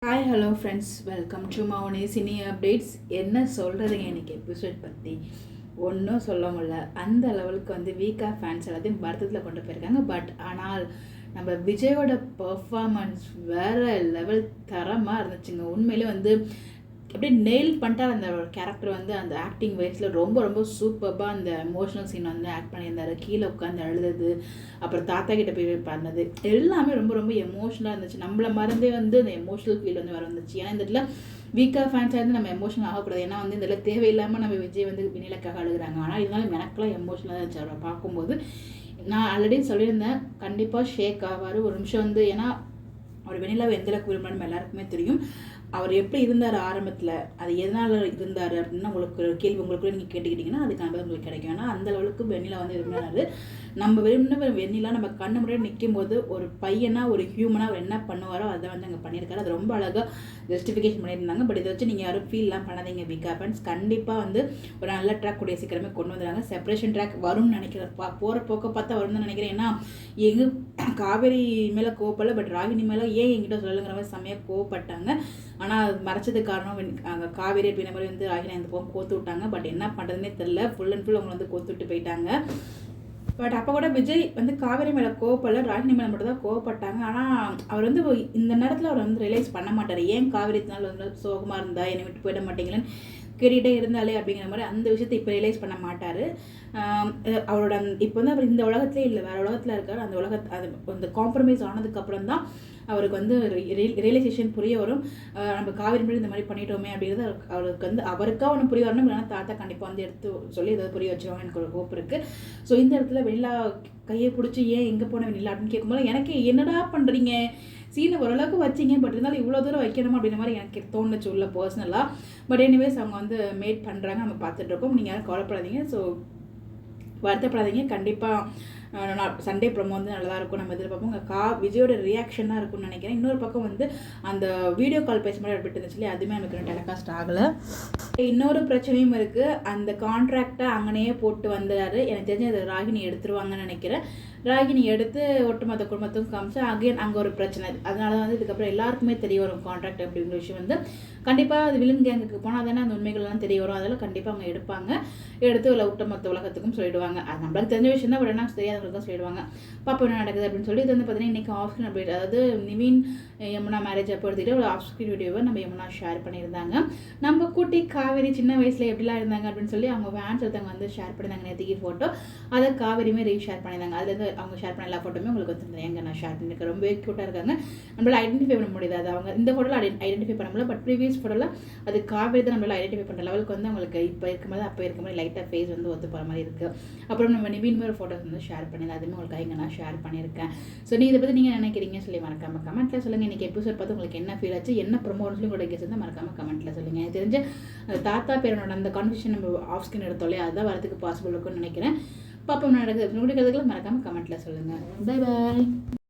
Hi hello friends, welcome to Mouni cine updates. என்ன சொல்கிறதுங்க இன்றைக்கி எபிசோட் பற்றி ஒன்றும் சொல்ல முடியல. அந்த லெவலுக்கு வீக்காக ஃபேன்ஸ் எல்லாத்தையும் வருத்தத்தில் கொண்டு போயிருக்காங்க. பட் ஆனால் நம்ம விஜயோட பர்ஃபார்மன்ஸ் வேறு லெவல் தரமாக இருந்துச்சுங்க. உண்மையிலே அப்படியே நெயில் பண்ணிட்டார் அந்த கேரக்டர். அந்த ஆக்டிங் வைஸில் ரொம்ப ரொம்ப சூப்பராக அந்த எமோஷனல் சீன் ஆக்ட் பண்ணியிருந்தார். கீழே உட்காந்து அழுது, அப்புறம் தாத்தா கிட்ட போய் பண்ணது எல்லாமே ரொம்ப ரொம்ப எமோஷனலாக இருந்துச்சு. நம்மளை மறந்தே அந்த எமோஷனல் ஃபீல் வர வந்துச்சு. ஏன்னா இந்த இடத்துல வீக்காக ஃபேன்ஸாக இருந்து நம்ம எமோஷனல் ஆகக்கூடாது. ஏன்னா இந்த இடத்துல தேவையில்லாமல் நம்ம விஜய் வினிலக்காக அழுகுறாங்க. ஆனால் இருந்தாலும் எனக்குலாம் எமோஷனலாக இருந்துச்சு அவரை பார்க்கும்போது. நான் ஆல்ரெடி சொல்லியிருந்தேன், கண்டிப்பாக ஷேக் ஆவார் ஒரு நிமிஷம். ஏன்னா அவர் வெண்ணிலாவை எந்தளவுக்கு விரும்புகிறான்னு நம்ம எல்லாருக்குமே தெரியும். அவர் எப்படி இருந்தார் ஆரம்பத்தில், அது எதனால் இருந்தார் அப்படின்னா உங்களுக்கு கேள்வி உங்களுக்குள்ளே நீங்கள் கேட்டுக்கிட்டிங்கன்னா அதுக்கான பதில் உங்களுக்கு கிடைக்கும். ஏன்னா அந்த அளவுக்கு வெண்ணிலா விரும்பினார். நம்ம விரும்பின வெண்ணிலா நம்ம கண்ணு முன்னாடி நிற்கும் போது ஒரு பையனா ஒரு ஹியூமனாக அவர் என்ன பண்ணுவாரோ அதை அங்கே பண்ணியிருக்காரு. அது ரொம்ப அழகாக ஜஸ்டிஃபிகேஷன் பண்ணியிருந்தாங்க. பட் இதை வச்சு நீங்கள் யாரும் ஃபீல்லாம் பண்ணாதீங்க. வீக்கா ஃபேன்ஸ் கண்டிப்பாக ஒரு நல்ல ட்ராக் கூடிய சீக்கிரமே கொண்டு வந்துடுறாங்க. செப்பரேஷன் ட்ராக் வரும்னு நினைக்கிறேன். போகிற போக்க பார்த்தா வரும்னு தான் நினைக்கிறேன். ஏன்னா எங்கள் காவேரி மேலே கோவப்படல, பட் ராகினி மேலே ஏன் என்கிட்ட சொல்லுங்கிற மாதிரி செம்மையாக கோவப்பட்டாங்க. ஆனால் அது மறைச்சதுக்கு காரணம் அங்கே காவேரி அப்படின்ற மாதிரி ராகினி அந்த போகும் கோத்து விட்டாங்க. பட் என்ன பண்ணுறதுனே தெரில. ஃபுல் அண்ட் ஃபுல் அவங்க கோத்து விட்டு போயிட்டாங்க. பட் அப்போ கூட விஜய் காவேரி மேலே கோவப்படல, ராகினி மேலே மட்டும் தான் கோவப்பட்டாங்க. ஆனால் அவர் இந்த நேரத்தில் அவர் ரியலைஸ் பண்ண மாட்டார். ஏன் காவேரினால சோகமாக இருந்தா என்னை விட்டு போயிட மாட்டீங்களேன்னு கேட்டுகிட்டே இருந்தாலே அப்படிங்கிற மாதிரி அந்த விஷயத்தை இப்போ ரியலைஸ் பண்ண மாட்டார். அவரோட இப்போ அவர் இந்த உலகத்திலே இல்லை, வேறு உலகத்தில் இருக்கார். அந்த காம்ப்ரமைஸ் ஆனதுக்கப்புறம் தான் அவருக்கு ரியலைசேஷன் புரிய வரும். நம்ம காவேரி மேலே இந்த மாதிரி பண்ணிட்டோமே அப்படிங்கிறது அவருக்கு அவருக்காக ஒன்று புரிய வரணும். இல்லைனா தாத்தா கண்டிப்பாக எடுத்து சொல்லி ஏதாவது புரிய வச்சிருவாங்க. எனக்கு ஒரு ஹோப் இருக்குது. ஸோ இந்த இடத்துல வெண்ணிலா கையை பிடிச்சி ஏன் எங்கே போன வெண்ணிலா அப்படின்னு கேட்கும்போது எனக்கு என்னடா பண்ணுறீங்க, சீனை ஓரளவுக்கு வச்சிங்க, பட் இருந்தாலும் இவ்வளோ தூரம் வைக்கணுமா அப்படின்ற மாதிரி எனக்கு தோணுச்சு உள்ள பர்சனலாக. பட் எனிவேஸ் அவங்க மேட் பண்ணுறாங்க, நம்ம பார்த்துட்ருக்கோம். நீங்கள் யாரும் கவலைப்படாதீங்க. ஸோ வருத்தப்படாதீங்க. கண்டிப்பாக சண்டே ப்ரோமோ நல்லா இருக்கும். நம்ம எதிர்பார்ப்போம். விஜயோட ரியாக்ஷன் தான் இருக்கும்னு நினைக்கிறேன். இன்னொரு பக்கம் அந்த வீடியோ கால் பேச மாதிரி விட்டு இருந்துச்சு இல்லையா, அதுவுமே நமக்கு டெலிகாஸ்ட் ஆகலை. இன்னொரு பிரச்சனையும் இருக்குது. அந்த கான்ட்ராக்டை அங்கனையே போட்டு வந்துடாரு. எனக்கு தெரிஞ்சு அதை ராகினி எடுத்துருவாங்கன்னு நினைக்கிறேன். ராகினி எடுத்து ஒட்டுமொத்த குடும்பத்துக்கும் காமிச்சு அகைன் அங்கே ஒரு பிரச்சனை. அதனால இதுக்கப்புறம் எல்லாருக்குமே தெரிய வரும் கான்ட்ராக்ட் அப்படிங்கிற விஷயம். கண்டிப்பாக அது வில்லன் கேங்குக்கு போனால் தானே அந்த உண்மைகள்லாம் தெரிய வரும். அதெல்லாம் கண்டிப்பாக அவங்க எடுப்பாங்க. எடுத்து ஒட்டுமொத்த உலகத்துக்கும் சொல்லிடுவாங்க. அது நம்மளுக்கு தெரிஞ்ச விஷயம் தான், பட் என்ன தெரியாதவங்களுக்கு தான் சொல்லிடுவாங்க. பாப்பா என்ன நடக்குது அப்படின்னு சொல்லி இது பார்த்தீங்கன்னா இன்றைக்கி ஆஃப் ஸ்க்ரீன் அப்டேட், அதாவது நிவின் யமுனா மேரேஜ் அப்போ எடுத்துக்கிட்டு ஒரு ஆஃப் ஸ்க்ரீன் வீடியோவை நம்ம யமுனா ஷேர் பண்ணியிருந்தாங்க. நம்ம கூட்டி காவேரி சின்ன வயசில் எப்படிலாம் இருந்தாங்க அப்படின்னு சொல்லி அவங்க ஃபேன்ஸ் ஒருத்தவங்க ஷேர் பண்ணியிருந்தாங்க நேற்றுக்கு ஃபோட்டோ. அதை காவேரியுமே ரீஷேர் பண்ணியிருந்தாங்க. அதுலேருந்து அவங்க ஷேர் பண்ண எல்லா ஃபோட்டோமே உங்களுக்கு வந்துருந்தேன். எங்கே நான் ஷேர் பண்ணியிருக்கேன். ரொம்ப க்யூட்டாக இருக்காங்க. நம்மளால் ஐடென்டிஃபை பண்ண முடியாது. அது அவங்க இந்த ஃபோட்டோவில் ஐடென்டிஃபை பண்ண முடியல, பட் ப்ரீவியஸ் ஃபோட்டோவில் அது காவேரி தான் நம்மளால் ஐடென்டிஃபை பண்ணுற லெவலுக்கு அவங்களுக்கு இப்போ இருக்கும்போது அப்போ இருக்கும்போது லைட்டாக ஃபேஸ் ஒத்து போகிற மாதிரி இருக்குது. அப்புறம் நம்ம நிவின் ஒரு ஃபோட்டோஸ் ஷேர் பண்ணியிருந்தேன். அதுவுமே உங்களுக்கு இங்கே நான் ஷேர் பண்ணியிருக்கேன். ஸோ இதை பற்றி நீங்கள் நினைக்கிறீங்க சொல்லி மறக்காமல் கமெண்ட்டில் சொல்லுங்கள். இன்றைக்கி எபிசோட் பார்த்து உங்களுக்கு என்ன ஃபீல் ஆச்சு, என்ன ப்ரோமோன்னு சொல்லி உங்களோட கெஸ் இருந்தால் மறக்காமல் கமெண்ட்டில் சொல்லுங்கள். எனக்கு தெரிஞ்ச தாத்தா பேரனோட அந்த கான்வர்சேஷன் நம்ம ஆஃப் ஸ்கிரீன் எடுத்தோலே அதுதான் வரதுக்கு பாசிபிள் இருக்குன்னு நினைக்கிறேன். பாப்பா நடக்குது அப்படின்னு மறக்காமல் கமெண்ட்டில் சொல்லுங்கள். Bye bye.